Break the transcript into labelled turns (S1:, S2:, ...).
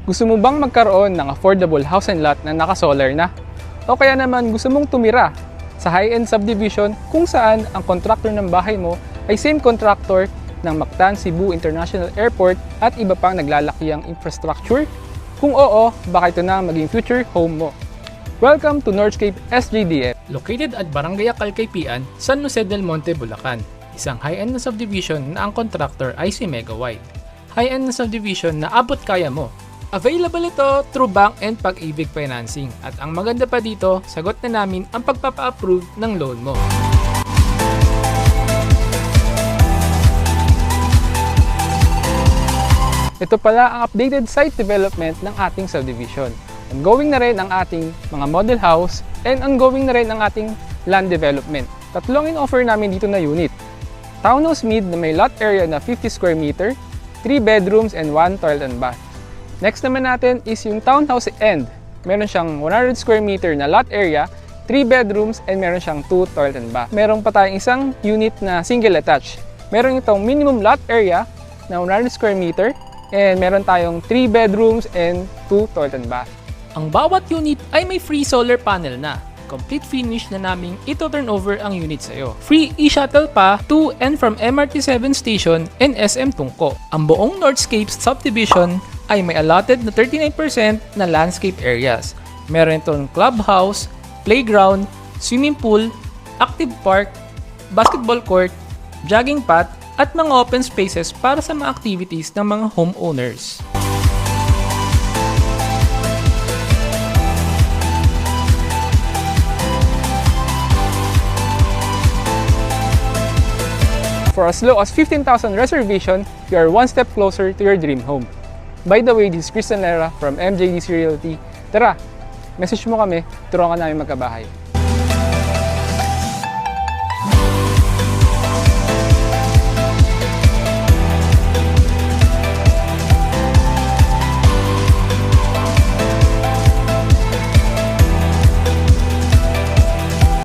S1: Gusto mo bang magkaroon ng affordable house and lot na naka-solar na? O kaya naman gusto mong tumira sa high-end subdivision kung saan ang contractor ng bahay mo ay same contractor ng Mactan Cebu International Airport at iba pang naglalakihang infrastructure? Kung oo, baka ito na maging future home mo. Welcome to Northscape SJDF. Located at Barangay Calcaypian, San Jose del Monte, Bulacan. Isang high-end na subdivision na ang contractor ay si Megawide. High-end na subdivision na abot kaya mo. Available ito through bank and Pag-ibig financing. At ang maganda pa dito, sagot na namin ang pagpapa-approve ng loan mo. Ito pala ang updated site development ng ating subdivision. Ongoing na rin ang ating mga model house and ongoing na rin ang ating land development. Tatlong in-offer namin dito na unit. Townhouse mid na may lot area na 50 square meter, 3 bedrooms and 1 toilet and bath. Next naman natin is yung townhouse end. Meron siyang 100 square meter na lot area, 3 bedrooms and meron siyang 2 toilet and bath. Meron pa tayong isang unit na single attached. Meron itong minimum lot area na 100 square meter and meron tayong 3 bedrooms and 2 toilet and bath. Ang bawat unit ay may free solar panel na. Complete finish na naming ito-turn over ang unit sa'yo. Free e-shuttle pa to and from MRT 7 station and SM Tungko. Ang buong Northscape subdivision ay may allotted na 39% na landscape areas. Meron itong clubhouse, playground, swimming pool, active park, basketball court, jogging path, at mga open spaces para sa mga activities ng mga homeowners. For as low as 15,000 reservation, you are one step closer to your dream home. By the way, this is Christian Lera from MJDC Realty. Tara, message mo kami, turuan ka namin magkabahay.